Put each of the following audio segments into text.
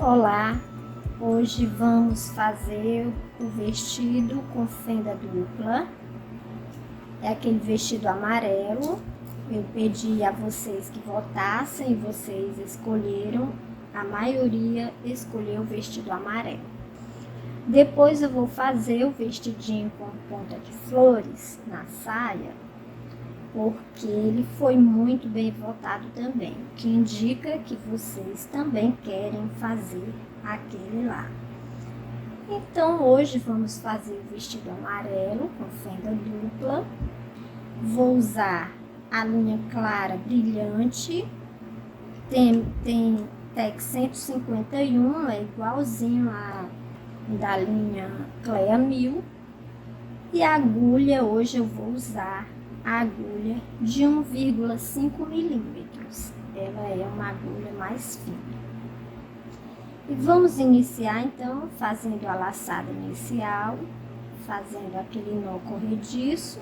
Olá, hoje vamos fazer o vestido com fenda dupla. É aquele vestido amarelo. Eu pedi a vocês que votassem e vocês escolheram. A maioria escolheu o vestido amarelo. Depois eu vou fazer o vestidinho com ponta de flores na saia, porque ele foi muito bem votado também, o que indica que vocês também querem fazer aquele lá. Então, hoje vamos fazer o vestido amarelo com fenda dupla. Vou usar a linha clara brilhante, tem Tex 151, é igualzinho a da linha Clea 1000. E a agulha, hoje eu vou usar a agulha de 1,5 milímetros. Ela é uma agulha mais fina. E vamos iniciar então fazendo a laçada inicial, fazendo aquele nó corrediço.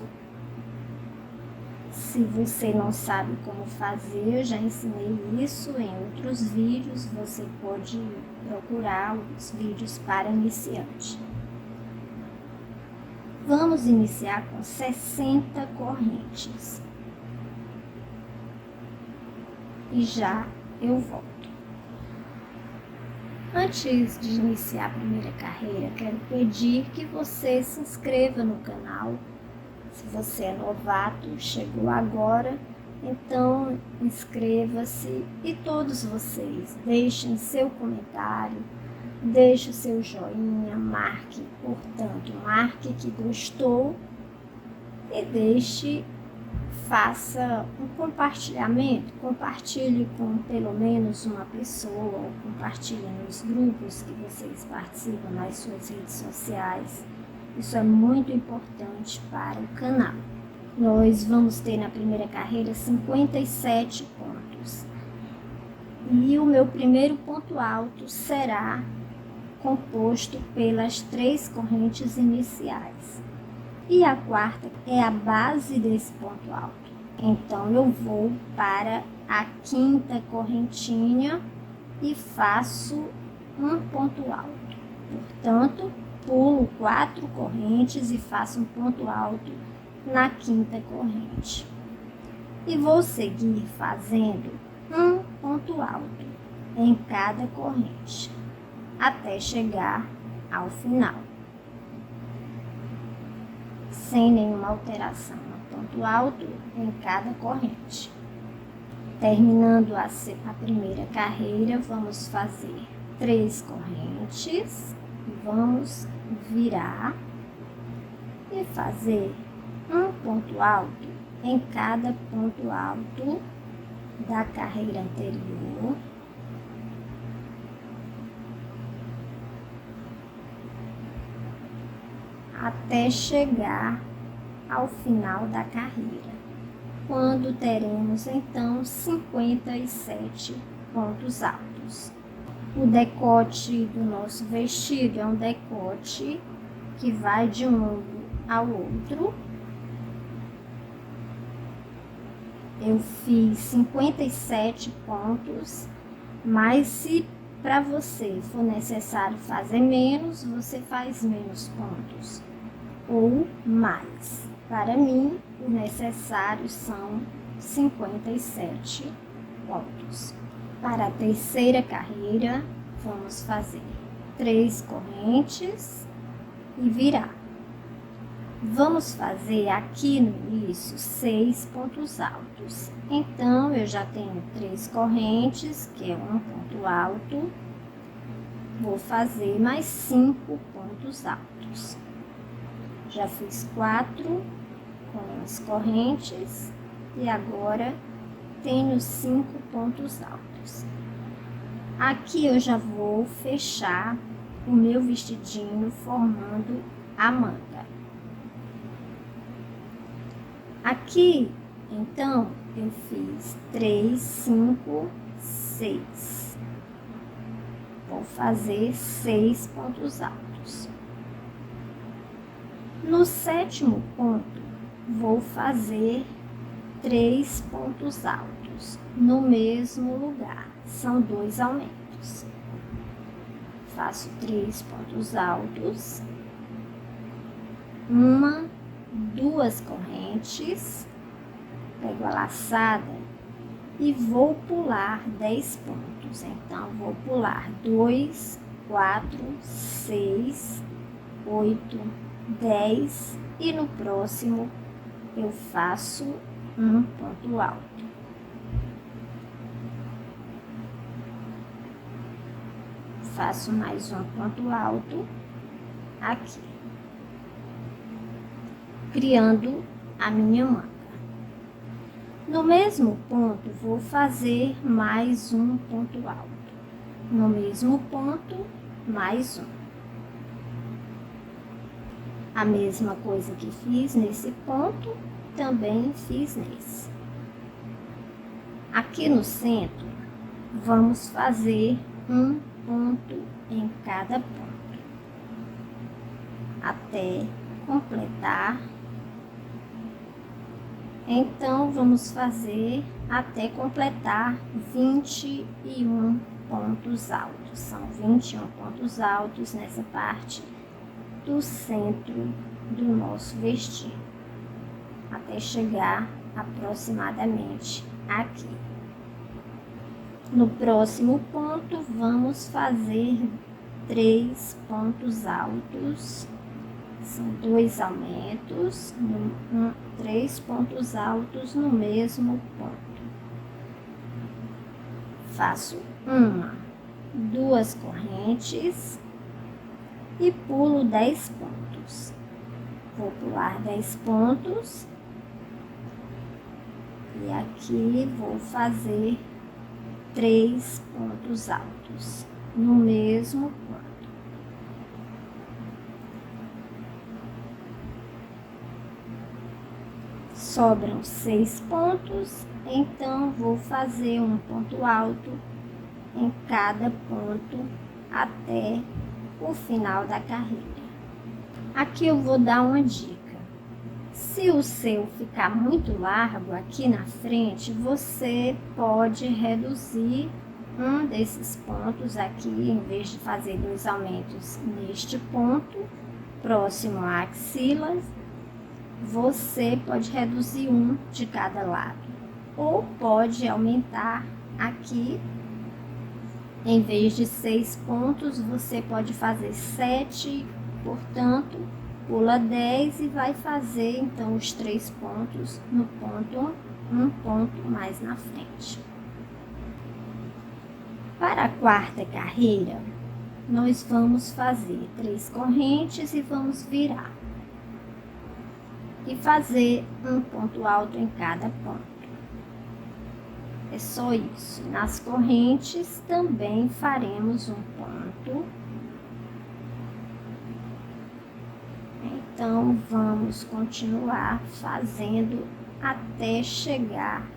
Se você não sabe como fazer, eu já ensinei isso em outros vídeos, você pode procurar os vídeos para iniciante. Vamos iniciar com 60 correntes. E já eu volto. Antes de iniciar a primeira carreira, quero pedir que você se inscreva no canal. Se você é novato, chegou agora, então inscreva-se e todos vocês deixem seu comentário, deixe o seu joinha, marque que gostou e faça um compartilhamento, compartilhe com pelo menos uma pessoa, ou compartilhe nos grupos que vocês participam nas suas redes sociais. Isso é muito importante para o canal. Nós vamos ter na primeira carreira 57 pontos. E o meu primeiro ponto alto será composto pelas 3 correntes iniciais. E a quarta é a base desse ponto alto. Então, eu vou para a 5ª correntinha e faço um ponto alto. Portanto, pulo 4 correntes e faço um ponto alto na 5ª corrente. E vou seguir fazendo um ponto alto em cada corrente, até chegar ao final, sem nenhuma alteração, um ponto alto em cada corrente. Terminando a primeira carreira, vamos fazer 3 correntes, vamos virar e fazer um ponto alto em cada ponto alto da carreira anterior. Até chegar ao final da carreira, quando teremos então 57 pontos altos. O decote do nosso vestido é um decote que vai de um ombro ao outro. Eu fiz 57 pontos, mas se para você for necessário fazer menos, você faz menos pontos ou mais. Para mim, o necessário são 57 pontos. Para a terceira carreira, vamos fazer 3 correntes e virar. Vamos fazer aqui no início 6 pontos altos. Então, eu já tenho 3 correntes, que é um ponto alto. Vou fazer mais 5 pontos altos. Já fiz 4 com as correntes e agora tenho 5 pontos altos. Aqui eu já vou fechar o meu vestidinho formando a manga. Aqui, então, eu fiz 3, 5, 6. Vou fazer 6 pontos altos. No 7º ponto, vou fazer 3 pontos altos no mesmo lugar. São 2 aumentos. faço 3 pontos altos, 2 correntes, pego a laçada e vou pular 10 pontos. Então, vou pular 2, 4, 6, 8, 10 e no próximo eu faço um ponto alto. Faço mais um ponto alto aqui, criando a minha manga. No mesmo ponto, vou fazer mais um ponto alto. No mesmo ponto, mais um. A mesma coisa que fiz nesse ponto, também fiz nesse. Aqui no centro, vamos fazer um ponto em cada ponto, até completar. Então, vamos fazer até completar 21 pontos altos. São 21 pontos altos nessa parte do centro do nosso vestido, até chegar aproximadamente aqui. No próximo ponto, vamos fazer 3 pontos altos. São 2 aumentos, 3 pontos altos no mesmo ponto. Faço 2 correntes e pulo 10 pontos. Vou pular 10 pontos e aqui vou fazer 3 pontos altos no mesmo ponto. Sobram 6 pontos, então vou fazer um ponto alto em cada ponto até o final da carreira. Aqui eu vou dar uma dica. Se o seu ficar muito largo aqui na frente, você pode reduzir um desses pontos aqui, em vez de fazer 2 aumentos neste ponto, próximo à axila, você pode reduzir um de cada lado. Ou pode aumentar aqui, em vez de 6 pontos, você pode fazer 7, portanto, pula 10 e vai fazer então os 3 pontos no ponto, um ponto mais na frente. Para a quarta carreira, nós vamos fazer 3 correntes e vamos virar. E fazer um ponto alto em cada ponto. É só isso. Nas correntes também faremos um ponto. Então, vamos continuar fazendo até chegar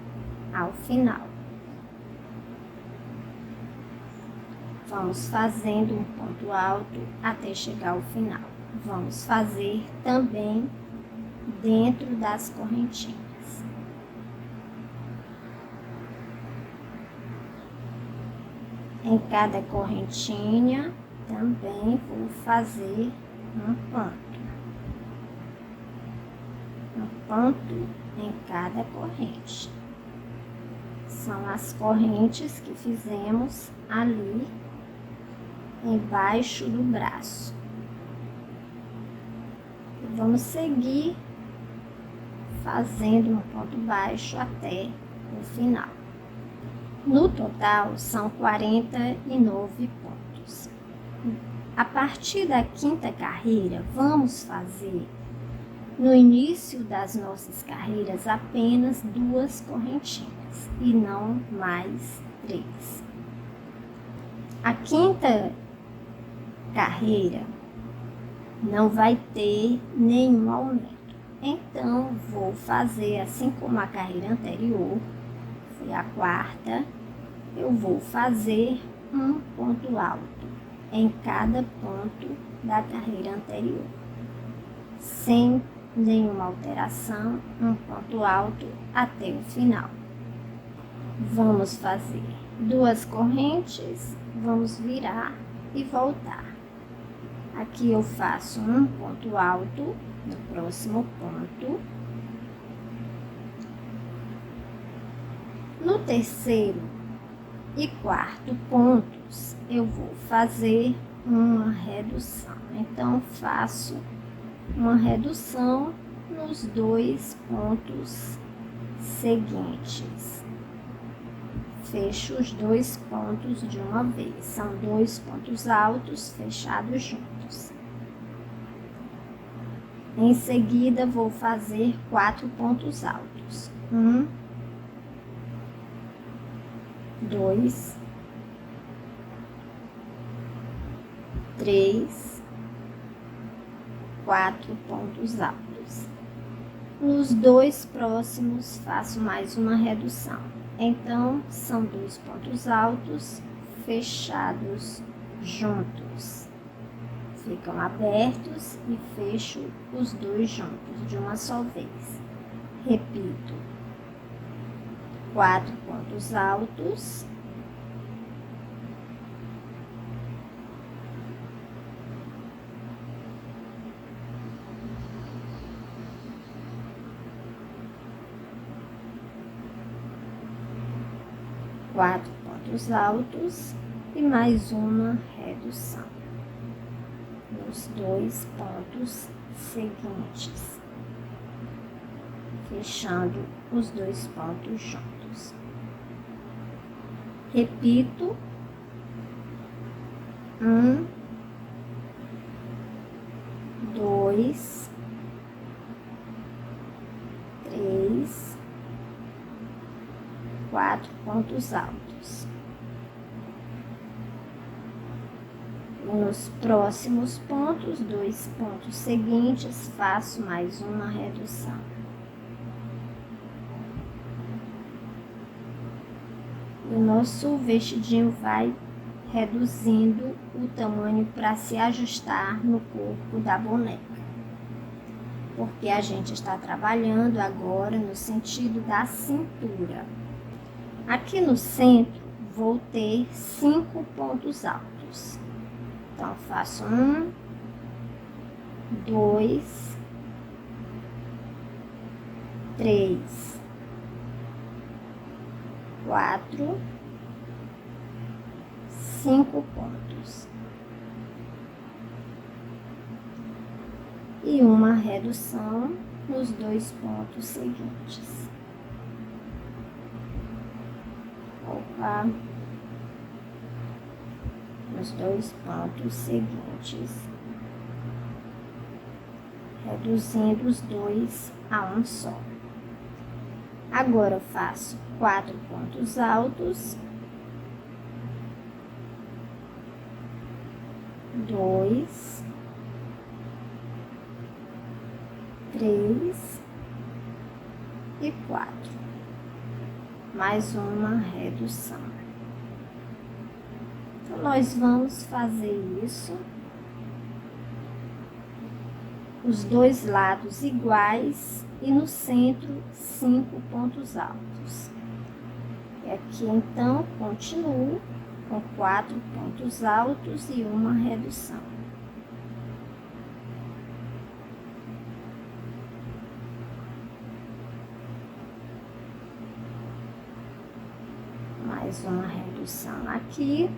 ao final. Vamos fazendo um ponto alto até chegar ao final. Vamos fazer também dentro das correntinhas. Em cada correntinha também vou fazer um ponto. Um ponto em cada corrente. São as correntes que fizemos ali embaixo do braço. E vamos seguir fazendo um ponto baixo até o final. No total, são 49 pontos. A partir da quinta carreira, vamos fazer, no início das nossas carreiras, apenas 2 correntinhas e não mais 3. A quinta carreira não vai ter nenhum aumento. Então, vou fazer assim como a carreira anterior, foi a quarta, eu vou fazer um ponto alto em cada ponto da carreira anterior, sem nenhuma alteração, um ponto alto até o final. Vamos fazer 2 correntes, vamos virar e voltar. Aqui eu faço um ponto alto no próximo ponto. No terceiro e quarto pontos, eu vou fazer uma redução. Então, faço uma redução nos 2 pontos seguintes. Fecho os 2 pontos de uma vez. São 2 pontos altos fechados juntos. Em seguida, vou fazer 4 pontos altos. 1, 2, 3, 4 pontos altos. Nos 2 próximos, faço mais uma redução. Então, são 2 pontos altos fechados juntos. Ficam abertos e fecho os 2 juntos de uma só vez. Repito. 4 pontos altos. Quatro pontos altos e mais uma redução nos 2 pontos seguintes, fechando os 2 pontos juntos. Repito, 1, 2, 3, 4 pontos altos. Nos próximos pontos, 2 pontos seguintes, faço mais uma redução. O nosso vestidinho vai reduzindo o tamanho para se ajustar no corpo da boneca. Porque a gente está trabalhando agora no sentido da cintura. Aqui no centro, vou ter 5 pontos altos. Então, faço 1, 2, 3, 4, 5 pontos. E uma redução nos 2 pontos seguintes. Opa! Nos 2 pontos seguintes, reduzindo os 2 a um só. Agora eu faço 4 pontos altos, 2, 3 e 4, mais uma redução. Então, nós vamos fazer isso, os 2 lados iguais e no centro 5 pontos altos. E aqui então continuo com 4 pontos altos e uma redução. Mais uma redução aqui.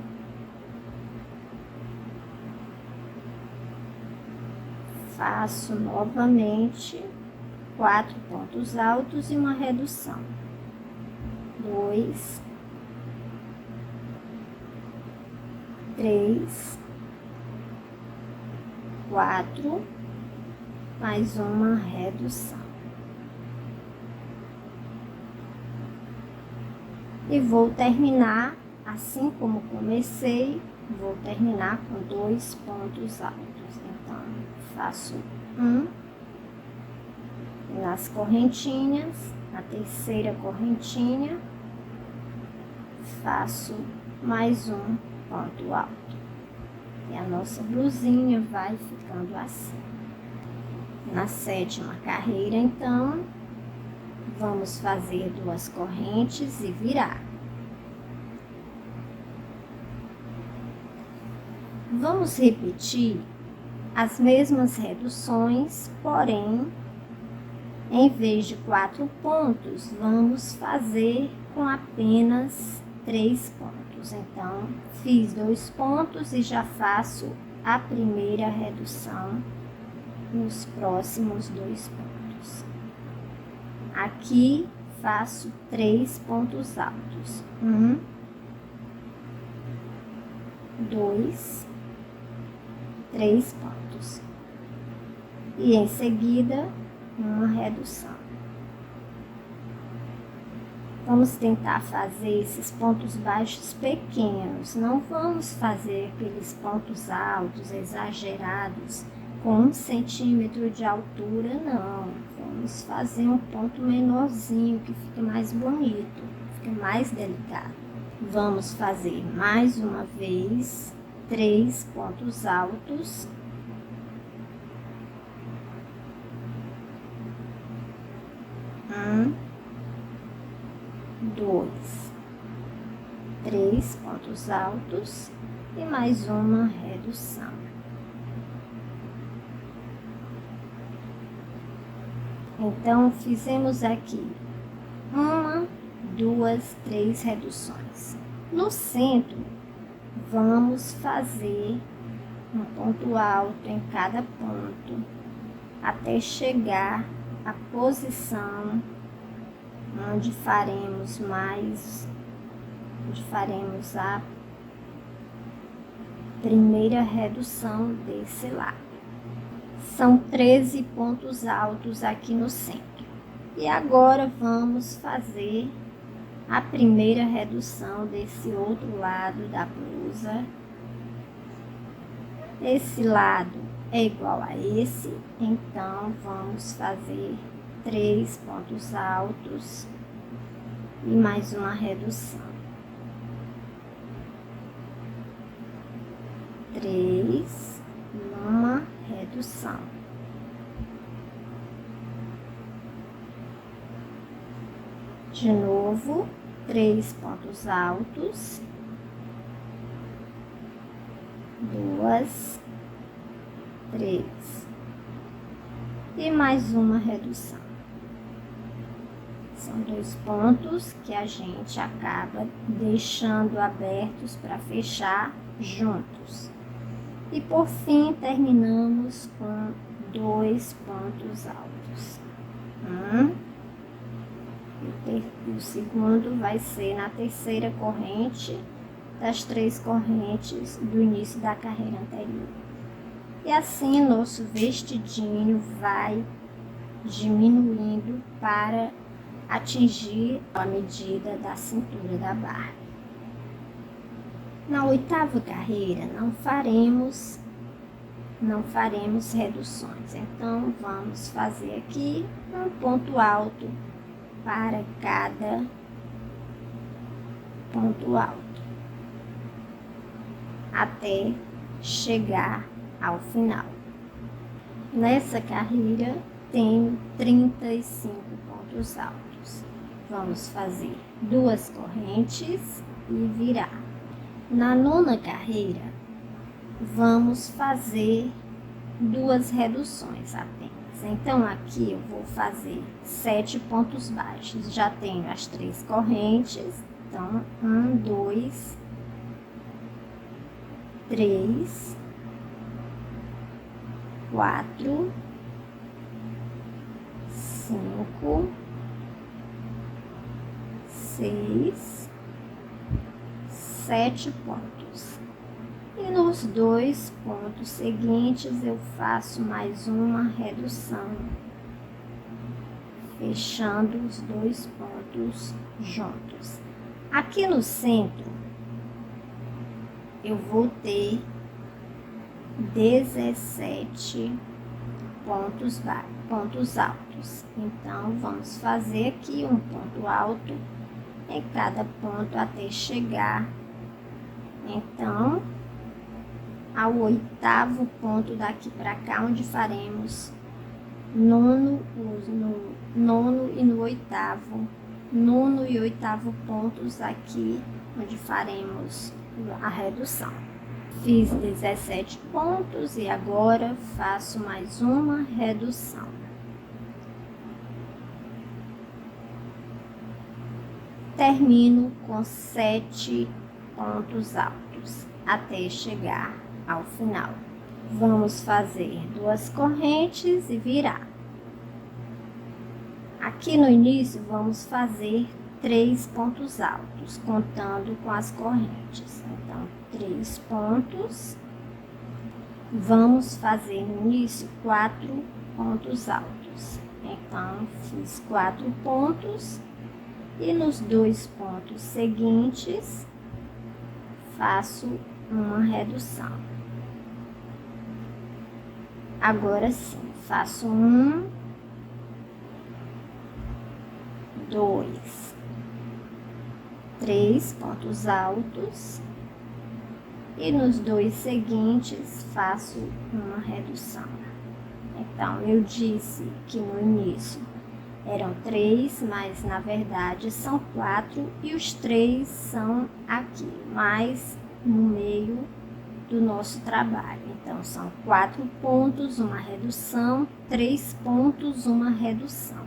Faço novamente 4 pontos altos e uma redução. 2, 3, 4, mais uma redução. E vou terminar, assim como comecei, vou terminar com 2 pontos altos. Então, faço 1 nas correntinhas, na terceira correntinha, faço mais um ponto alto. E a nossa blusinha vai ficando assim. Na 7ª carreira, então, vamos fazer 2 correntes e virar. Vamos repetir as mesmas reduções, porém, em vez de 4 pontos, vamos fazer com apenas 3 pontos. Então, fiz 2 pontos e já faço a primeira redução nos próximos 2 pontos. Aqui, faço 3 pontos altos. 1, 2, 3 pontos. E em seguida, uma redução. Vamos tentar fazer esses pontos baixos pequenos. Não vamos fazer aqueles pontos altos, exagerados, com 1 centímetro de altura, não. Vamos fazer um ponto menorzinho, que fica mais bonito, fica mais delicado. Vamos fazer mais uma vez 3 pontos altos. 1, 2, 3 pontos altos e mais uma redução. Então, fizemos aqui 1, 2, 3 reduções. No centro, vamos fazer um ponto alto em cada ponto, até chegar à posição onde faremos a primeira redução desse lado. São 13 pontos altos aqui no centro. E agora vamos fazer a primeira redução desse outro lado da blusa. Esse lado é igual a esse, então vamos fazer 3 pontos altos e mais uma redução. 3 e uma redução. De novo, 3 pontos altos, 2, 3 e mais uma redução. São 2 pontos que a gente acaba deixando abertos para fechar juntos. E por fim, terminamos com 2 pontos altos. E o segundo vai ser na terceira corrente das 3 correntes do início da carreira anterior. E assim nosso vestidinho vai diminuindo para atingir a medida da cintura da Barbie. Na 8ª carreira não faremos reduções, então vamos fazer aqui um ponto alto para cada ponto alto, até chegar ao final. Nessa carreira tenho 35 pontos altos. Vamos fazer 2 correntes e virar. Na 9ª carreira, vamos fazer 2 reduções apenas. Então, aqui eu vou fazer 7 pontos baixos. Já tenho as 3 correntes. Então, 1, 2, 3, 4, 5, 6, 7 pontos. E nos 2 pontos seguintes eu faço mais uma redução, fechando os 2 pontos juntos. Aqui no centro eu vou ter 17 pontos altos. Então, vamos fazer aqui um ponto alto em cada ponto até chegar, então, ao 8º ponto daqui para cá, onde faremos nono e no 8º, nono e 8º pontos aqui, onde faremos a redução. Fiz 17 pontos e agora faço mais uma redução. Termino com 7 pontos altos até chegar ao final. Vamos fazer 2 correntes e virar. Aqui no início vamos fazer 3 pontos altos, contando com as correntes. Então, 3 pontos. Vamos fazer no início 4 pontos altos. Então, fiz 4 pontos e nos 2 pontos seguintes faço uma redução. Agora sim, faço 1, 2, 3 pontos altos e nos 2 seguintes faço uma redução. Então, eu disse que no início eram 3, mas na verdade são 4 e os 3 são aqui, mais no meio do nosso trabalho. Então, são 4 pontos, uma redução, 3 pontos, uma redução.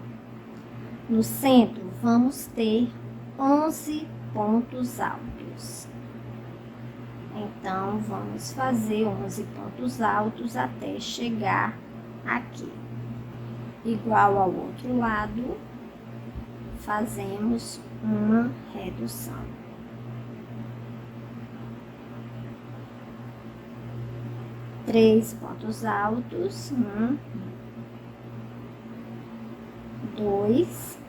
No centro, vamos ter 11 pontos altos. Então, vamos fazer 11 pontos altos até chegar aqui. Igual ao outro lado, fazemos uma redução. Três pontos altos, 1, 2,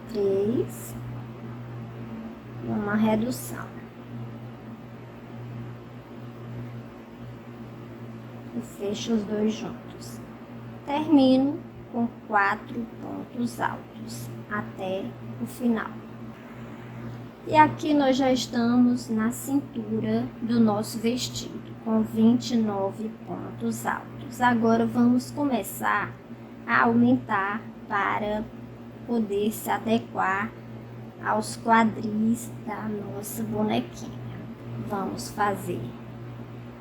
3, uma redução. E fecho os 2 juntos. Termino com 4 pontos altos até o final. E aqui nós já estamos na cintura do nosso vestido, com 29 pontos altos. Agora vamos começar a aumentar para poder se adequar aos quadris da nossa bonequinha. Vamos fazer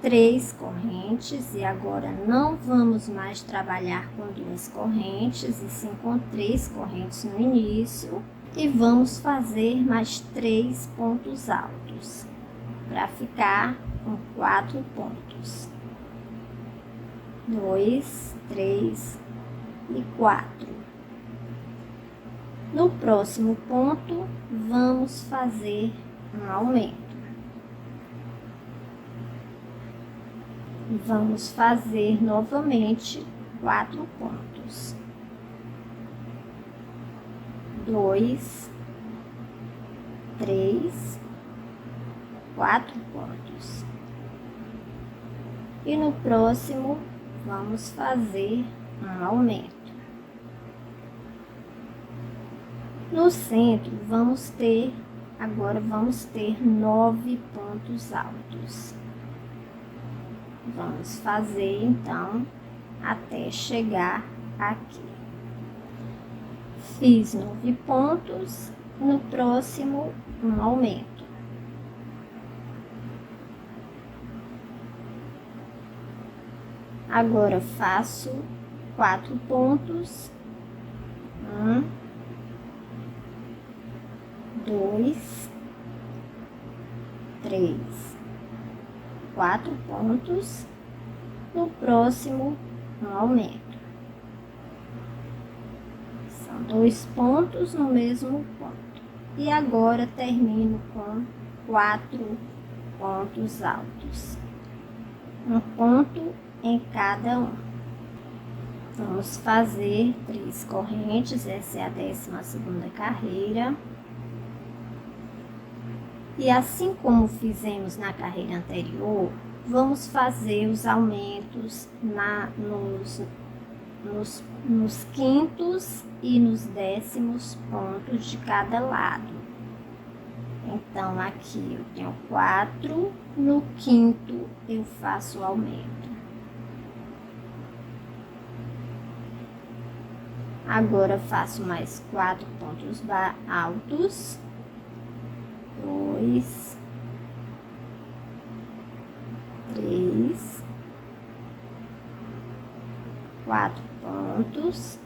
3 correntes e agora não vamos mais trabalhar com 2 correntes e sim com 3 correntes no início. E vamos fazer mais 3 pontos altos, para ficar com 4 pontos. 2, 3 e 4. No próximo ponto, vamos fazer um aumento. Vamos fazer novamente 4 pontos. 2, 3, 4 pontos. E no próximo, vamos fazer um aumento. No centro, agora vamos ter 9 pontos altos. Vamos fazer, então, até chegar aqui. Fiz 9 pontos, no próximo um aumento. Agora faço 4 pontos, 1, 2, 3, 4 pontos, no próximo um aumento. 2 pontos no mesmo ponto. E agora termino com 4 pontos altos. Um ponto em cada um. Vamos fazer 3 correntes, essa é a 12ª carreira. E assim como fizemos na carreira anterior, vamos fazer os aumentos nos quintos e nos 10º pontos de cada lado. Então, aqui eu tenho 4, no quinto eu faço o aumento. Agora faço mais 4 pontos altos. 2, 3, 4 pontos.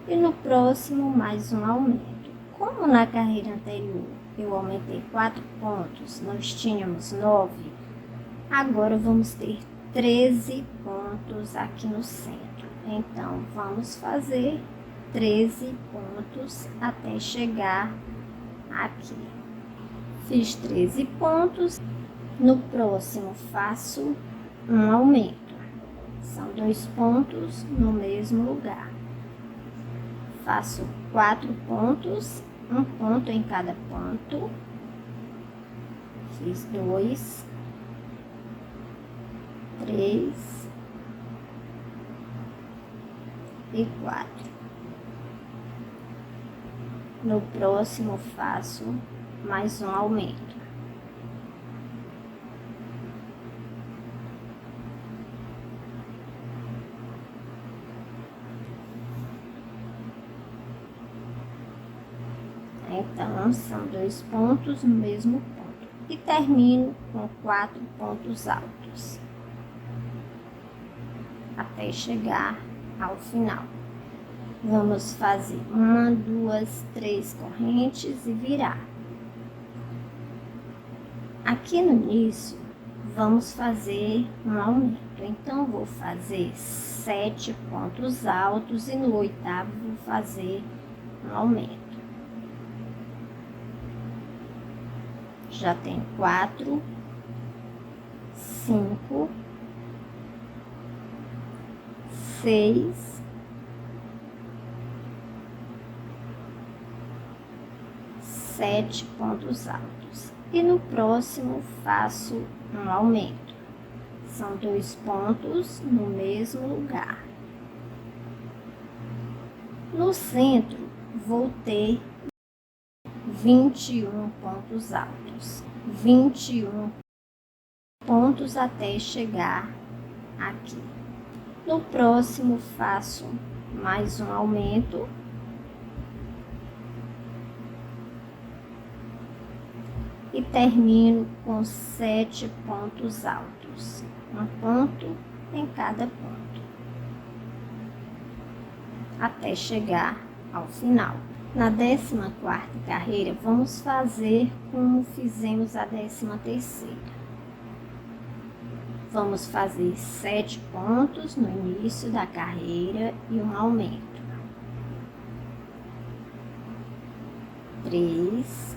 E no próximo, mais um aumento. Como na carreira anterior eu aumentei 4 pontos, nós tínhamos 9, agora vamos ter 13 pontos aqui no centro. Então, vamos fazer 13 pontos até chegar aqui. Fiz 13 pontos. No próximo, faço um aumento. São 2 pontos no mesmo lugar. Faço 4 pontos, um ponto em cada ponto. Fiz 2, 3 e 4. No próximo, faço mais um aumento. Então, são 2 pontos no mesmo ponto. E termino com 4 pontos altos, até chegar ao final. Vamos fazer 1, 2, 3 correntes e virar. Aqui no início, vamos fazer um aumento. Então, vou fazer 7 pontos altos e no oitavo vou fazer um aumento. Já tem 4, 5, 6, 7 pontos altos. E no próximo faço um aumento. São 2 pontos no mesmo lugar. No centro, vou ter 21 pontos altos. 21 pontos até chegar aqui. No próximo, faço mais um aumento. E termino com 7 pontos altos. Um ponto em cada ponto. Até chegar ao final. Na 14ª carreira, vamos fazer como fizemos a 13ª. Vamos fazer 7 pontos no início da carreira e um aumento. 3,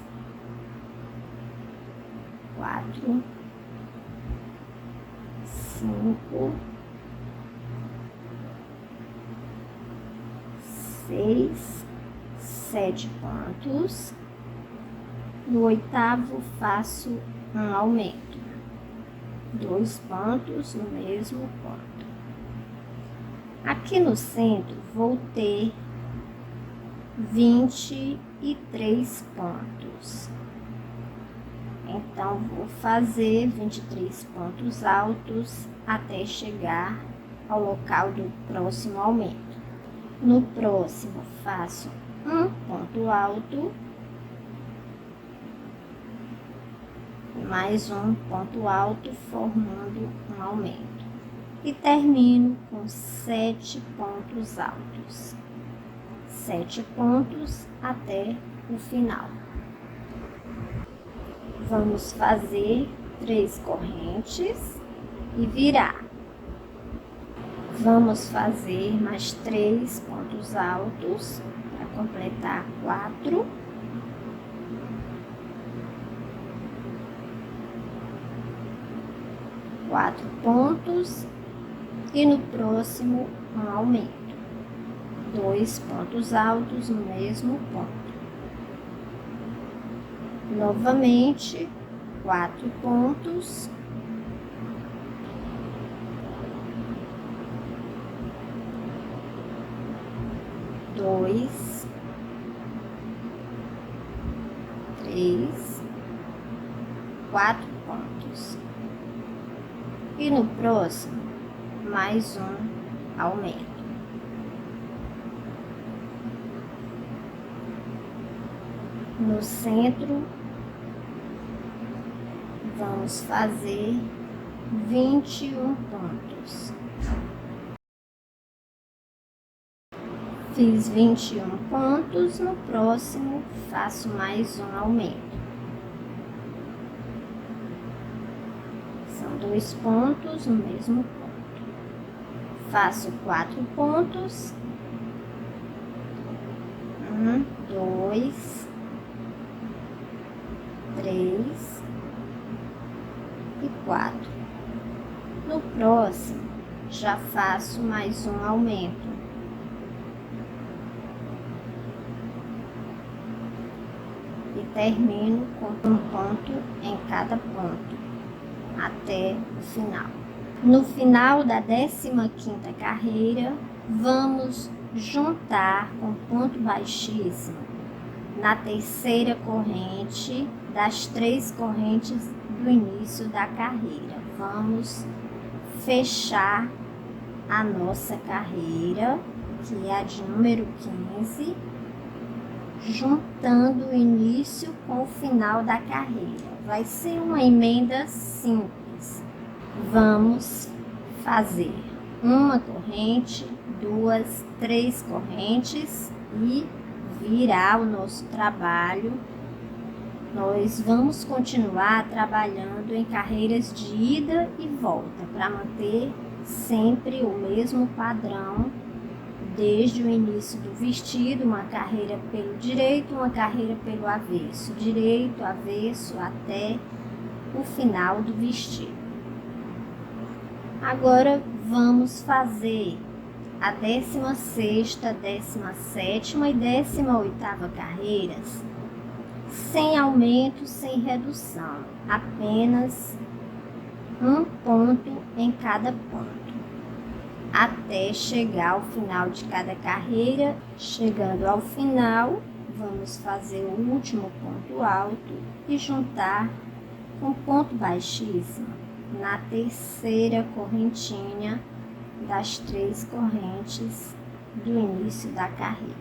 4, 5, 6, 7 pontos. No oitavo, faço um aumento. 2 pontos no mesmo ponto. Aqui no centro, vou ter 23 pontos. Então, vou fazer 23 pontos altos até chegar ao local do próximo aumento. No próximo, faço um ponto alto, mais um ponto alto, formando um aumento. E termino com 7 pontos altos. 7 pontos até o final. Vamos fazer 3 correntes e virar. Vamos fazer mais 3 pontos altos para completar 4. Quatro pontos e no próximo um aumento. 2 pontos altos no mesmo ponto. Novamente, 4 pontos. Dois, 3, 4 pontos. E no próximo, mais um aumento. No centro, vamos fazer 21 pontos. Fiz 21 pontos, no próximo faço mais um aumento. São 2 pontos no mesmo ponto. Faço 4 pontos. 1, 2, 3 e 4. No próximo, já faço mais um aumento. E termino com um ponto em cada ponto, até o final. No final da 15ª carreira, vamos juntar com ponto baixíssimo na terceira corrente das 3 correntes do início da carreira. Vamos fechar a nossa carreira, que é a de número 15, juntando o início com o final da carreira. Vai ser uma emenda simples. Vamos fazer uma corrente, 2, 3 correntes e virar o nosso trabalho. Nós vamos continuar trabalhando em carreiras de ida e volta para manter sempre o mesmo padrão desde o início do vestido, uma carreira pelo direito, uma carreira pelo avesso, direito, avesso até o final do vestido. Agora vamos fazer a 16ª, 17ª e 18ª carreiras sem aumento, sem redução, apenas um ponto em cada ponto, até chegar ao final de cada carreira. Chegando ao final, vamos fazer o último ponto alto e juntar com ponto baixíssimo na terceira correntinha das 3 correntes do início da carreira,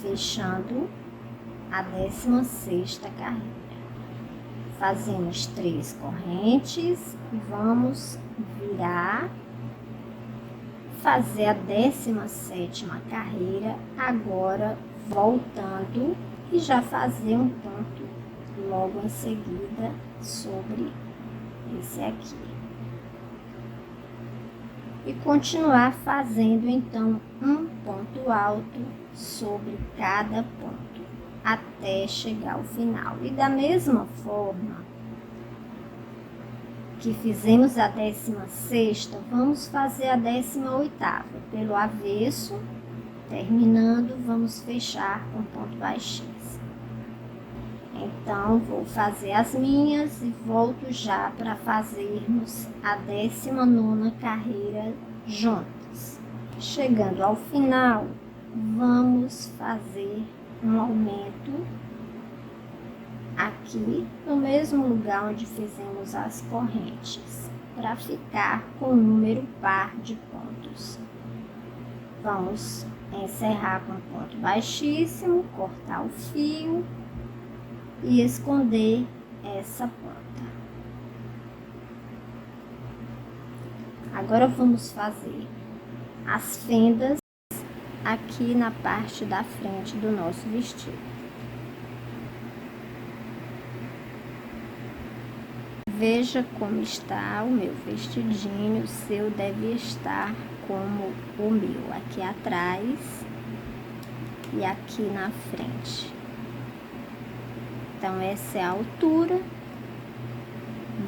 fechando a 16ª carreira. Fazemos 3 correntes e vamos virar, fazer a 17ª carreira, agora voltando, e já fazer um ponto logo em seguida sobre esse aqui. E continuar fazendo então um ponto alto sobre cada ponto, até chegar ao final. E da mesma forma que fizemos a 16ª, vamos fazer a 18ª pelo avesso. Terminando, vamos fechar com ponto baixíssimo. Então, vou fazer as minhas e volto já para fazermos a 19ª carreira juntas. Chegando ao final, vamos fazer um aumento aqui no mesmo lugar onde fizemos as correntes, para ficar com um número par de pontos. Vamos encerrar com ponto baixíssimo, cortar o fio e esconder essa ponta. Agora vamos fazer as fendas aqui na parte da frente do nosso vestido. Veja como está o meu vestidinho, o seu deve estar como o meu, aqui atrás e aqui na frente. Então, essa é a altura.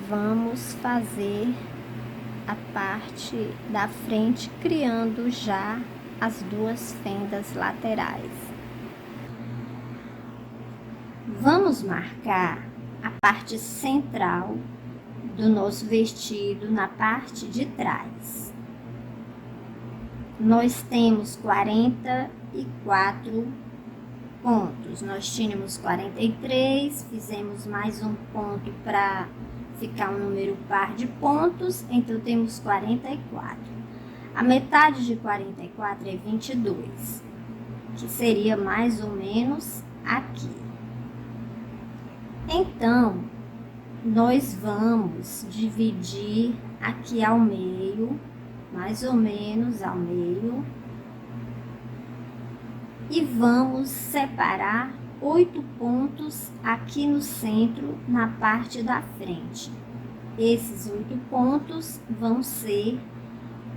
Vamos fazer a parte da frente, criando já as 2 fendas laterais. Vamos marcar a parte central do nosso vestido na parte de trás. Nós temos 44 pontos. Nós tínhamos 43, fizemos mais um ponto para ficar um número par de pontos, então temos 44. A metade de 44 é 22, que seria mais ou menos aqui. Então, nós vamos dividir aqui ao meio, mais ou menos ao meio, e vamos separar 8 pontos aqui no centro, na parte da frente. Esses 8 pontos vão ser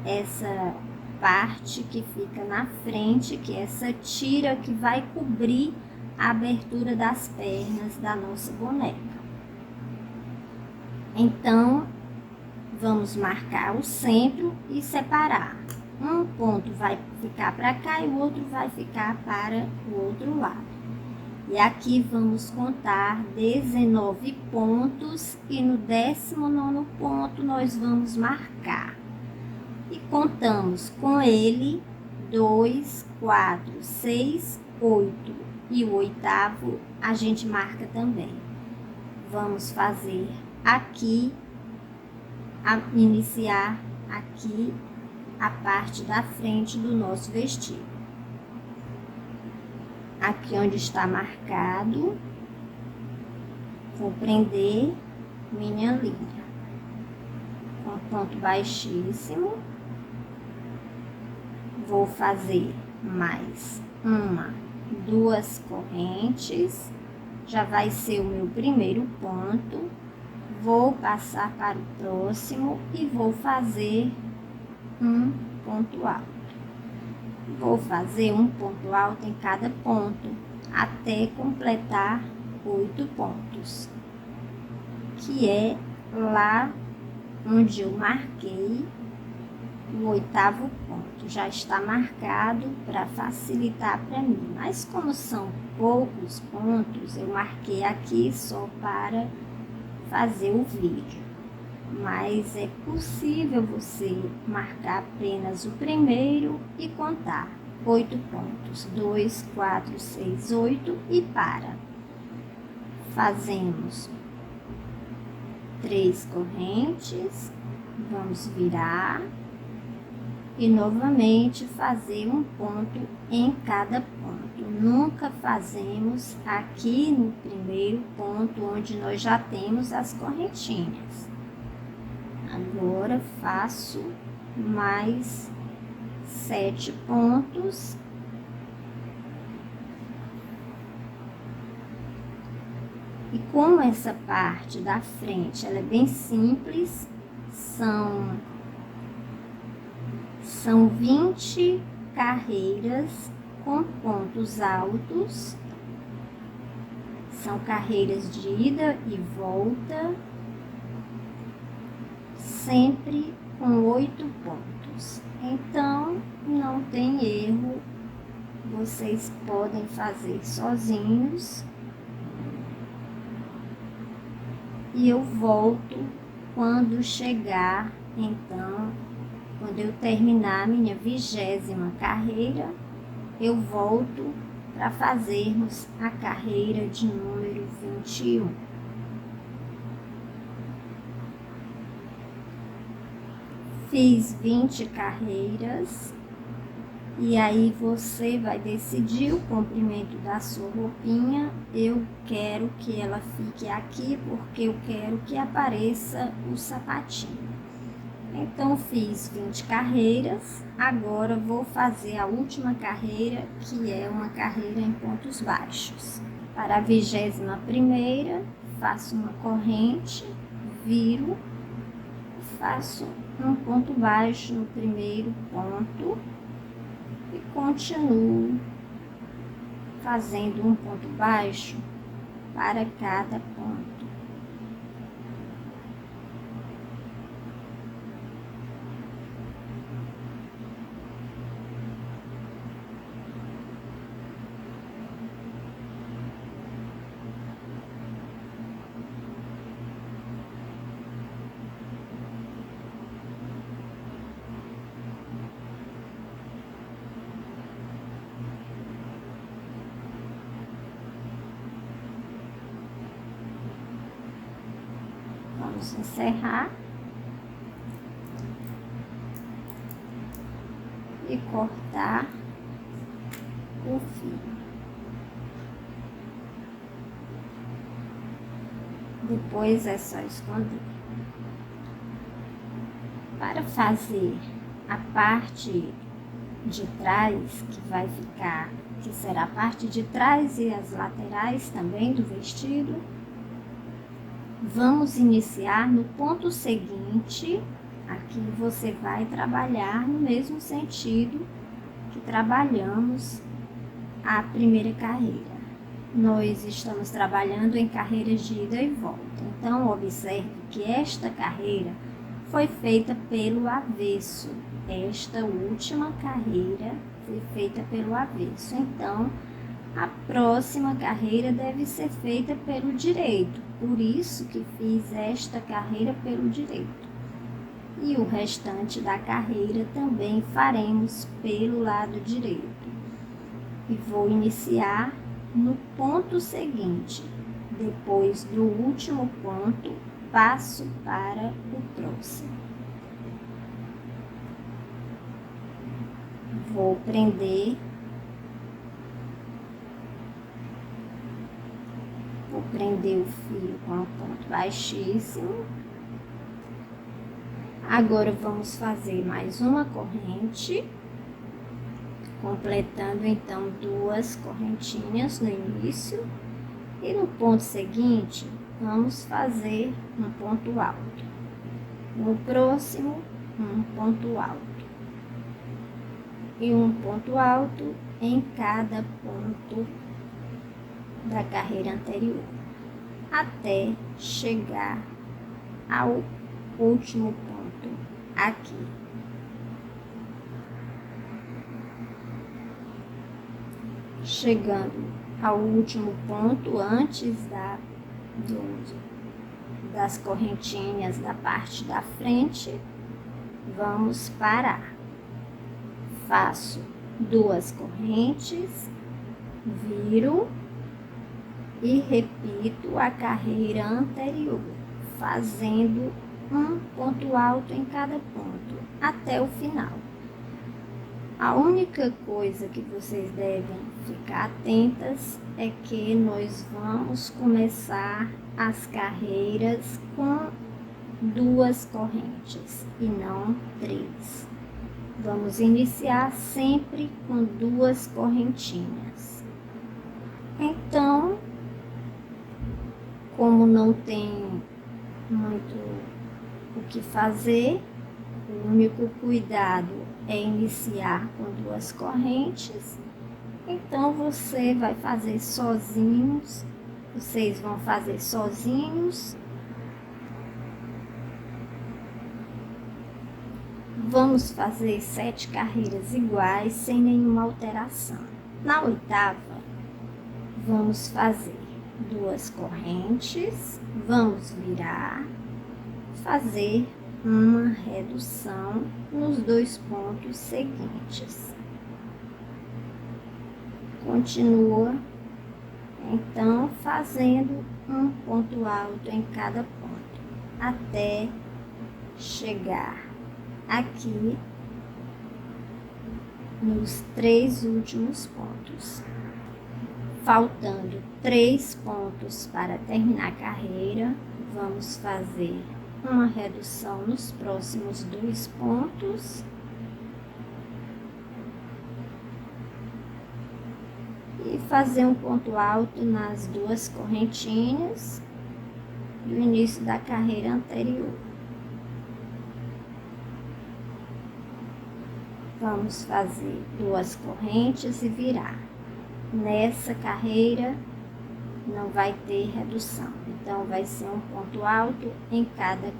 essa parte que fica na frente, que é essa tira que vai cobrir a abertura das pernas da nossa boneca. Então, vamos marcar o centro e separar. Um ponto vai ficar para cá e o outro vai ficar para o outro lado. E aqui vamos contar 19 pontos e no 19º ponto nós vamos marcar. E contamos com ele 2, 4, 6, 8 e o 8º a gente marca também. Vamos fazer aqui, iniciar aqui a parte da frente do nosso vestido. Aqui onde está marcado, vou prender minha linha com ponto baixíssimo. Vou fazer mais 1, 2 correntes, já vai ser o meu primeiro ponto. Vou passar para o próximo e vou fazer um ponto alto. Vou fazer um ponto alto em cada ponto, até completar 8 pontos, que é lá onde eu marquei o 8º ponto. Já está marcado para facilitar para mim, mas como são poucos pontos, eu marquei aqui só para fazer o vídeo. Mas é possível você marcar apenas o primeiro e contar 8 pontos, 2, 4, 6, 8 e para. Fazemos 3 correntes, vamos virar e novamente fazer um ponto em cada ponto. Nunca fazemos aqui no primeiro ponto onde nós já temos as correntinhas. Agora faço mais 7 pontos. E como essa parte da frente ela é bem simples, são 20 carreiras com pontos altos, são carreiras de ida e volta, sempre com 8 pontos. Então, não tem erro, vocês podem fazer sozinhos. E eu volto quando chegar, então, quando eu terminar a minha 20ª carreira, eu volto para fazermos a carreira de número 21. Fiz 20 carreiras e aí você vai decidir o comprimento da sua roupinha. Eu quero que ela fique aqui porque eu quero que apareça o sapatinho. Então, fiz 20 carreiras, agora vou fazer a última carreira, que é uma carreira em pontos baixos. Para a 21ª, faço uma corrente, viro, faço um ponto baixo no primeiro ponto e continuo fazendo um ponto baixo para cada ponto. Vamos encerrar e cortar o fio. Depois é só esconder. Para fazer a parte de trás, que vai ficar, que será a parte de trás e as laterais também do vestido, vamos iniciar no ponto seguinte. Aqui você vai trabalhar no mesmo sentido que trabalhamos a primeira carreira. Nós estamos trabalhando em carreiras de ida e volta. Então, observe que esta carreira foi feita pelo avesso. Esta última carreira foi feita pelo avesso. Então, a próxima carreira deve ser feita pelo direito. Por isso que fiz esta carreira pelo direito. E o restante da carreira também faremos pelo lado direito. E vou iniciar no ponto seguinte. Depois do último ponto, passo para o próximo. Vou prender. Vou prender o fio com um ponto baixíssimo. Agora vamos fazer mais uma corrente, completando então 2 correntinhas no início, e no ponto seguinte vamos fazer um ponto alto. No próximo, um ponto alto. E um ponto alto em cada ponto da carreira anterior, até chegar ao último ponto aqui. Chegando ao último ponto, antes das correntinhas da parte da frente, vamos parar. Faço 2 correntes, viro e repito a carreira anterior, fazendo um ponto alto em cada ponto, até o final. A única coisa que vocês devem ficar atentas é que nós vamos começar as carreiras com 2 correntes e não 3. Vamos iniciar sempre com 2 correntinhas. Então, como não tem muito o que fazer, o único cuidado é iniciar com 2 correntes. Então você vai fazer sozinhos, vocês vão fazer sozinhos. Vamos fazer 7 carreiras iguais, sem nenhuma alteração. Na 8ª, vamos fazer 2 correntes, vamos virar, fazer uma redução nos 2 pontos seguintes. Continua, então, fazendo um ponto alto em cada ponto, até chegar aqui nos 3 últimos pontos. Faltando 3 pontos para terminar a carreira, vamos fazer uma redução nos próximos 2 pontos e fazer um ponto alto nas 2 correntinhas do início da carreira anterior. Vamos fazer 2 correntes e virar. Nessa carreira não vai ter redução, então vai ser um ponto alto em cada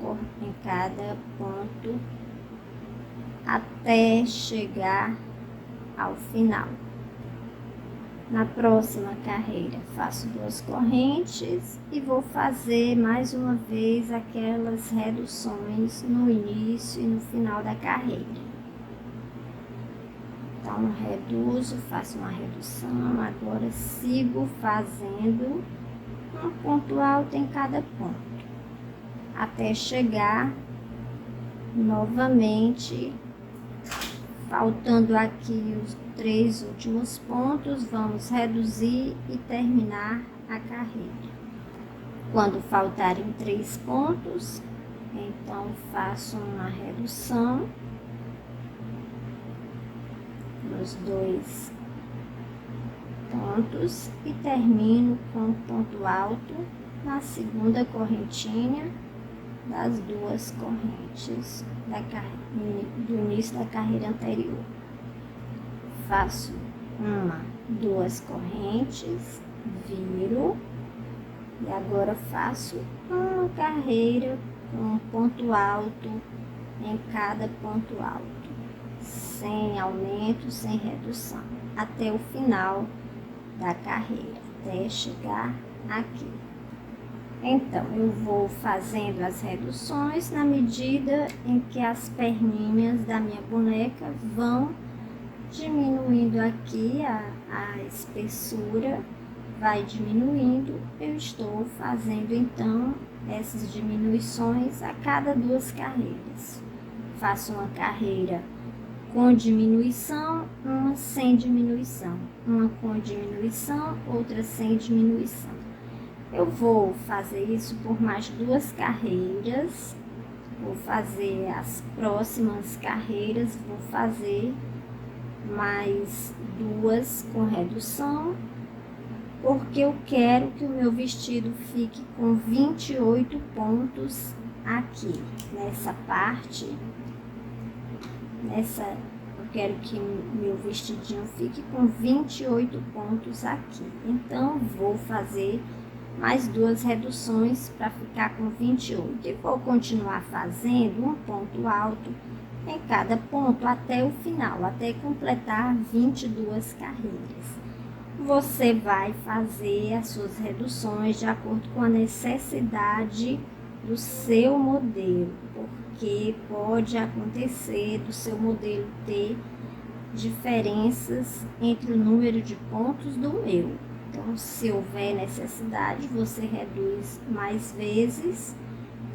ponto até chegar ao final. Na próxima carreira faço 2 correntes e vou fazer mais uma vez aquelas reduções no início e no final da carreira. Então, reduzo, faço uma redução, agora sigo fazendo um ponto alto em cada ponto, até chegar novamente, faltando aqui os 3 últimos pontos, vamos reduzir e terminar a carreira. Quando faltarem 3 pontos, então faço uma redução nos 2 pontos e termino com o ponto alto na segunda correntinha das 2 correntes do início da carreira anterior. Faço 2 correntes, viro e agora faço uma carreira com um ponto alto em cada ponto alto, sem aumento, sem redução, até o final da carreira, até chegar aqui. Então, eu vou fazendo as reduções na medida em que as perninhas da minha boneca vão diminuindo aqui, a espessura vai diminuindo. Eu estou fazendo, então, essas diminuições a cada 2 carreiras. Faço uma carreira com diminuição, uma sem diminuição, uma com diminuição, outra sem diminuição. Eu vou fazer isso por mais 2 carreiras, vou fazer as próximas carreiras, vou fazer mais 2 com redução, porque eu quero que o meu vestido fique com 28 pontos aqui, nessa parte, eu quero que meu vestidinho fique com 28 pontos aqui. Então, vou fazer mais 2 reduções para ficar com 28. E vou continuar fazendo um ponto alto em cada ponto até o final, até completar 22 carreiras. Você vai fazer as suas reduções de acordo com a necessidade do seu modelo, porque pode acontecer do seu modelo ter diferenças entre o número de pontos do meu. Então, se houver necessidade, você reduz mais vezes.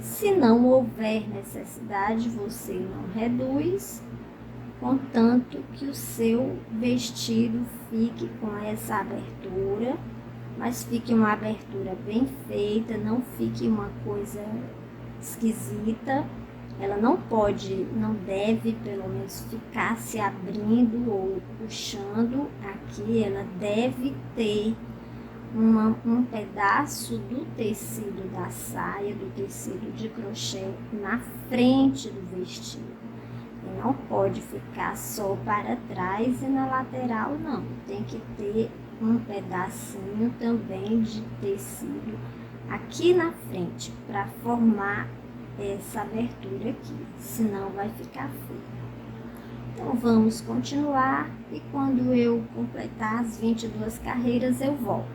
Se não houver necessidade, você não reduz, contanto que o seu vestido fique com essa abertura, mas fique uma abertura bem feita, não fique uma coisa esquisita. Ela não deve pelo menos ficar se abrindo ou puxando aqui. Ela deve ter um pedaço do tecido da saia, do tecido de crochê na frente do vestido. E não pode ficar só para trás e na lateral, não. Tem que ter um pedacinho também de tecido aqui na frente para formar essa abertura aqui, senão vai ficar feio. Então, vamos continuar e quando eu completar as 22 carreiras, eu volto.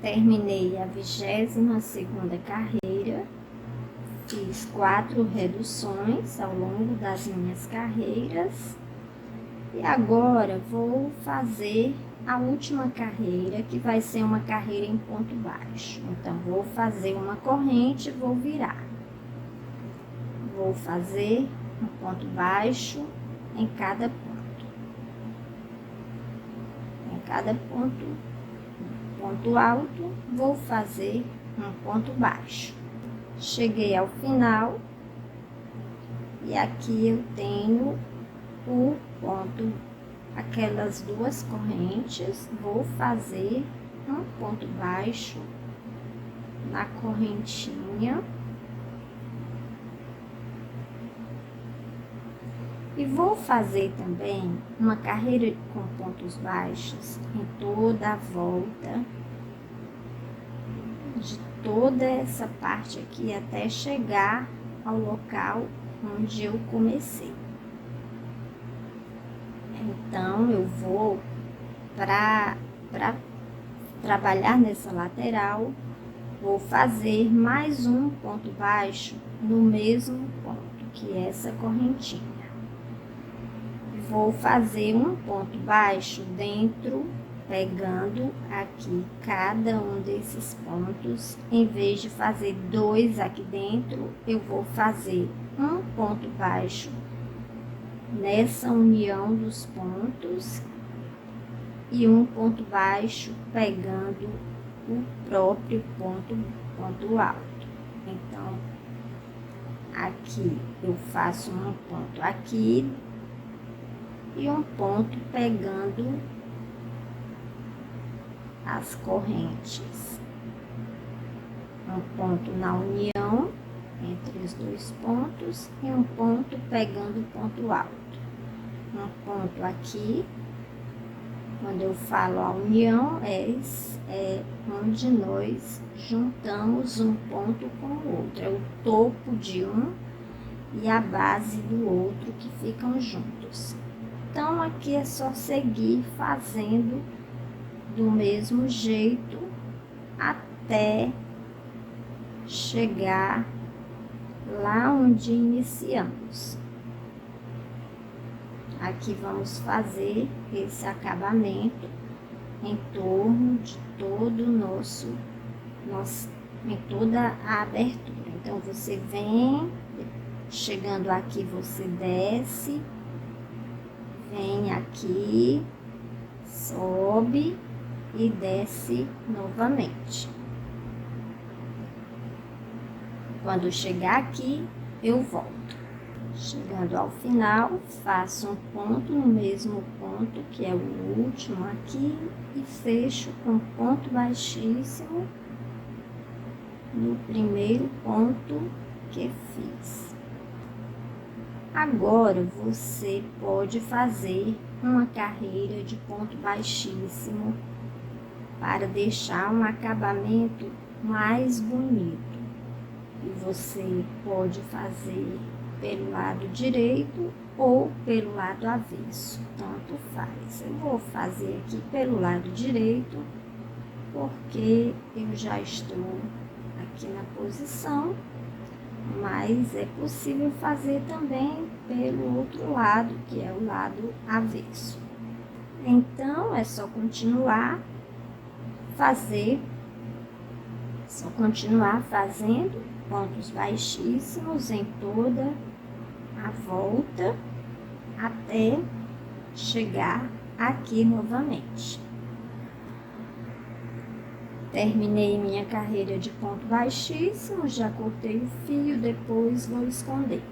Terminei a 22ª carreira, fiz 4 reduções ao longo das minhas carreiras e agora vou fazer a última carreira, que vai ser uma carreira em ponto baixo. Então, vou fazer uma corrente e vou virar. Vou fazer um ponto baixo em cada ponto. Em cada ponto alto, vou fazer um ponto baixo. Cheguei ao final e aqui eu tenho o ponto, aquelas 2 correntes. Vou fazer um ponto baixo na correntinha e vou fazer também uma carreira com pontos baixos em toda a volta de toda essa parte aqui até chegar ao local onde eu comecei. Então, eu vou, para trabalhar nessa lateral, vou fazer mais um ponto baixo no mesmo ponto, que é essa correntinha. Vou fazer um ponto baixo dentro, pegando aqui cada um desses pontos. Em vez de fazer 2 aqui dentro, eu vou fazer um ponto baixo nessa união dos pontos e um ponto baixo pegando o próprio ponto alto. Então, aqui eu faço um ponto aqui e um ponto pegando as correntes. Um ponto na união entre os dois pontos e um ponto pegando o ponto alto. Um ponto aqui, quando eu falo a união, é onde nós juntamos um ponto com o outro. É o topo de um e a base do outro que ficam juntos. Então, aqui é só seguir fazendo do mesmo jeito até chegar lá onde iniciamos. Aqui vamos fazer esse acabamento em torno de todo o em toda a abertura. Então, você vem, chegando aqui, você desce, vem aqui, sobe e desce novamente. Quando chegar aqui, eu volto. Chegando ao final, faço um ponto no mesmo ponto, que é o último aqui, e fecho com ponto baixíssimo no primeiro ponto que fiz. Agora, você pode fazer uma carreira de ponto baixíssimo para deixar um acabamento mais bonito. E você pode fazer pelo lado direito ou pelo lado avesso, tanto faz. Eu vou fazer aqui pelo lado direito, porque eu já estou aqui na posição, mas é possível fazer também pelo outro lado, que é o lado avesso. Então, é só continuar fazendo pontos baixíssimos em toda a volta até chegar aqui novamente. Terminei minha carreira de ponto baixíssimo, já cortei o fio, depois vou esconder.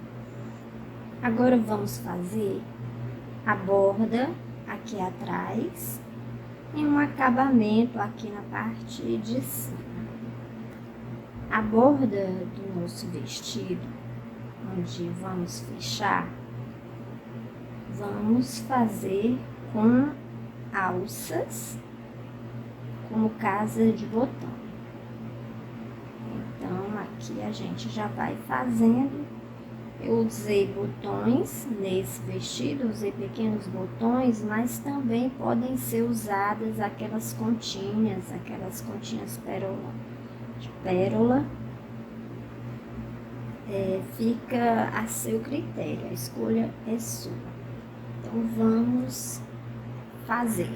Agora vamos fazer a borda aqui atrás e um acabamento aqui na parte de cima. A borda do nosso vestido, onde vamos fechar, vamos fazer com alças, como casa de botão. Então, aqui a gente já vai fazendo. Eu usei botões nesse vestido, usei pequenos botões, mas também podem ser usadas aquelas continhas de pérola. Fica a seu critério, a escolha é sua. Então, vamos fazer.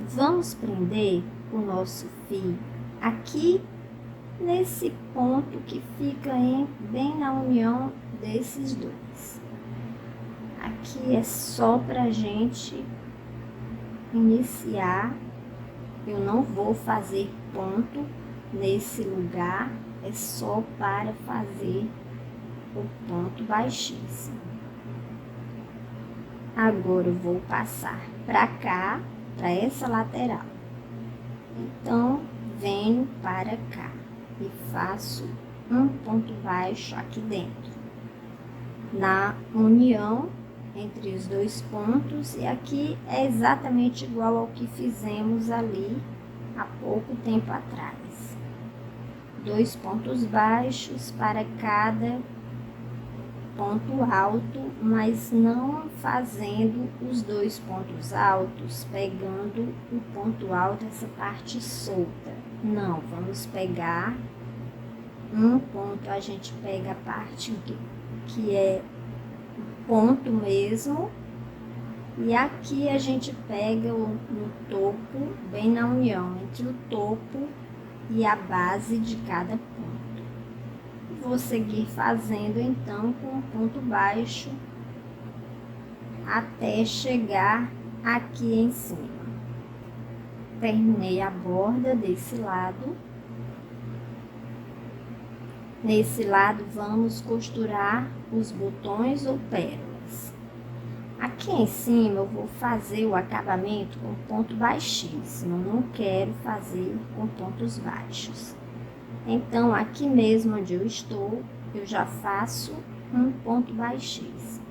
Vamos prender o nosso fio aqui nesse ponto que fica bem na união desses dois. Aqui é só pra gente iniciar. Eu não vou fazer ponto nesse lugar, é só para fazer o ponto baixíssimo. Agora eu vou passar para cá, para essa lateral. Então, venho para cá e faço um ponto baixo aqui dentro, na união entre os dois pontos, e aqui é exatamente igual ao que fizemos ali há pouco tempo atrás. 2 pontos baixos para cada ponto alto, mas não fazendo os 2 pontos altos, pegando o ponto alto, essa parte solta. Não, vamos pegar um ponto, a gente pega a parte que é o ponto mesmo, e aqui a gente pega no topo, bem na união entre o topo e a base de cada ponto. Vou seguir fazendo então com um ponto baixo até chegar aqui em cima. Terminei a borda desse lado Nesse lado vamos costurar os botões ou pérolas. Aqui em cima eu vou fazer o acabamento com ponto baixíssimo, não quero fazer com pontos baixos. Então aqui mesmo onde eu estou, eu já faço um ponto baixíssimo.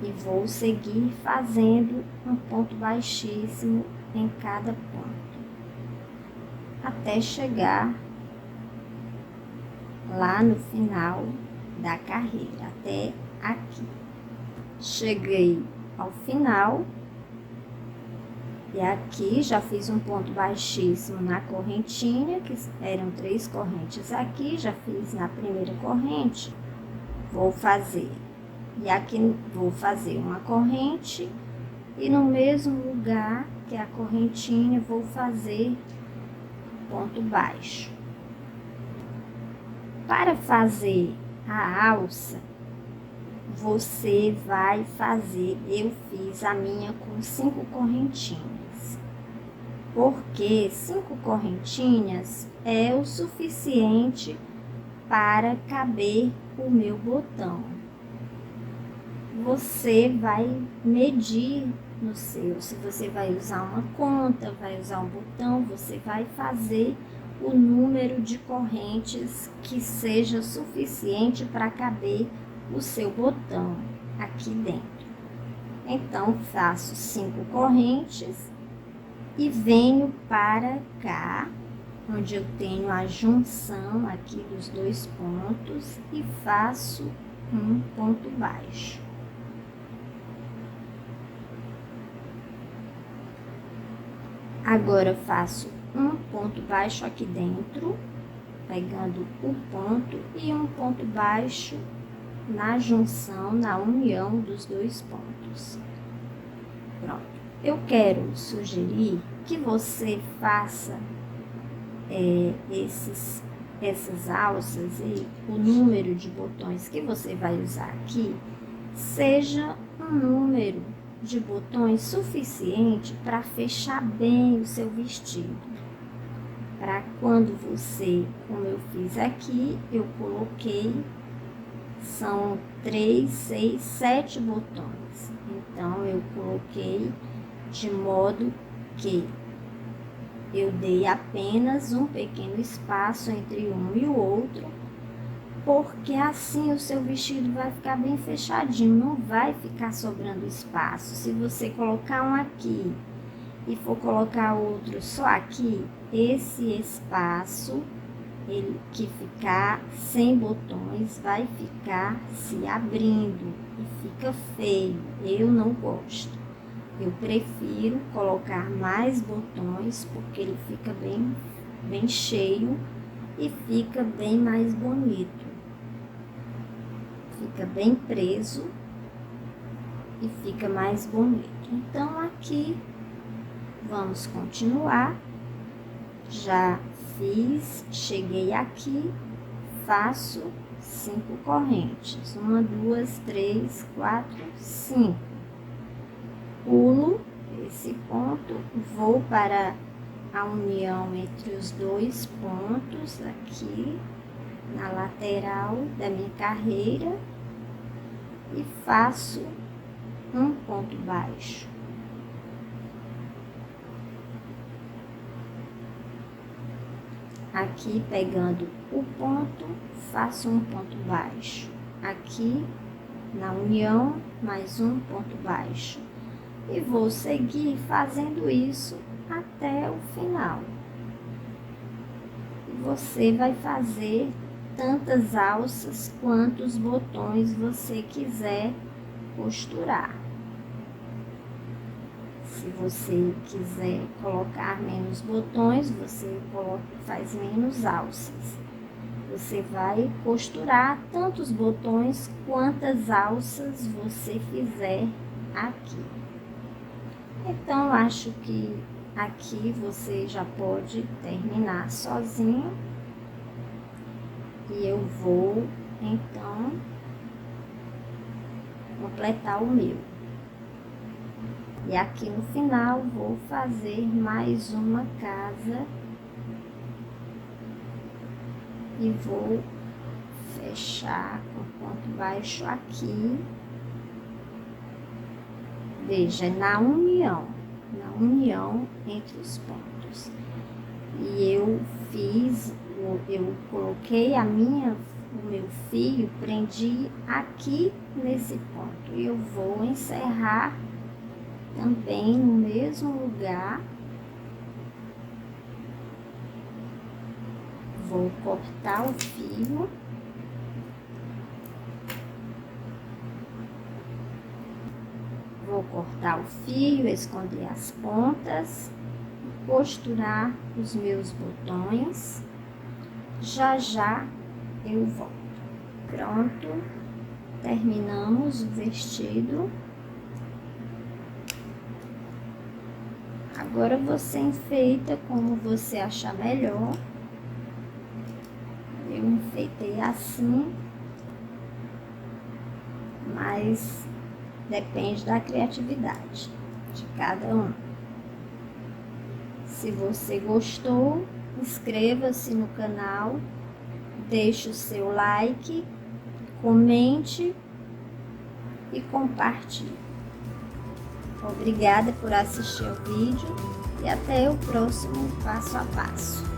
E vou seguir fazendo um ponto baixíssimo em cada ponto, até chegar lá no final da carreira, até aqui. Cheguei ao final e aqui já fiz um ponto baixíssimo na correntinha, que eram 3 correntes aqui, já fiz na primeira corrente, vou fazer, e aqui vou fazer uma corrente e no mesmo lugar que a correntinha vou fazer ponto baixo. Para fazer a alça, você vai fazer, eu fiz a minha com 5 correntinhas, porque 5 correntinhas é o suficiente para caber o meu botão. Você vai medir no seu, se você vai usar uma conta, vai usar um botão, você vai fazer o número de correntes que seja suficiente para caber o seu botão aqui dentro. Então, faço 5 correntes e venho para cá, onde eu tenho a junção aqui dos 2 pontos e faço um ponto baixo. Agora faço um ponto baixo aqui dentro, pegando o ponto e um ponto baixo na junção, na união dos 2 pontos. Pronto. Eu quero sugerir que você faça essas alças e o número de botões que você vai usar aqui seja um número de botões suficiente para fechar bem o seu vestido. Para quando você, como eu fiz aqui, eu coloquei, são 3, 6, 7 botões. Então, eu coloquei de modo que eu dei apenas um pequeno espaço entre um e o outro, porque assim o seu vestido vai ficar bem fechadinho, não vai ficar sobrando espaço. Se você colocar um aqui e for colocar outro só aqui, esse espaço, ele que ficar sem botões, vai ficar se abrindo e fica feio. Eu não gosto. Eu prefiro colocar mais botões, porque ele fica bem cheio e fica bem mais bonito. Fica bem preso e fica mais bonito. Então, aqui, vamos continuar. Já fiz, cheguei aqui, faço 5 correntes. 1, 2, 3, 4, 5. Pulo esse ponto, vou para a união entre os 2 pontos aqui, na lateral da minha carreira, e faço um ponto baixo. Aqui, pegando o ponto, faço um ponto baixo. Aqui, na união, mais um ponto baixo. E vou seguir fazendo isso até o final. E você vai fazer tantas alças quantos botões você quiser costurar. Se você quiser colocar menos botões, você faz menos alças. Você vai costurar tantos botões quantas alças você fizer aqui. Então, acho que aqui você já pode terminar sozinho. E eu vou, então, completar o meu. E aqui no final, vou fazer mais uma casa e vou fechar com ponto baixo aqui. Veja, na união entre os pontos. E eu coloquei o meu fio, prendi aqui nesse ponto. E eu vou encerrar também no mesmo lugar. Vou cortar o fio. Vou cortar o fio, esconder as pontas, costurar os meus botões. Já já eu volto. Pronto, terminamos o vestido. Agora você enfeita como você achar melhor. Eu enfeitei assim, mas depende da criatividade de cada um. Se você gostou, inscreva-se no canal, deixe o seu like, comente e compartilhe. Obrigada por assistir ao vídeo e até o próximo passo a passo.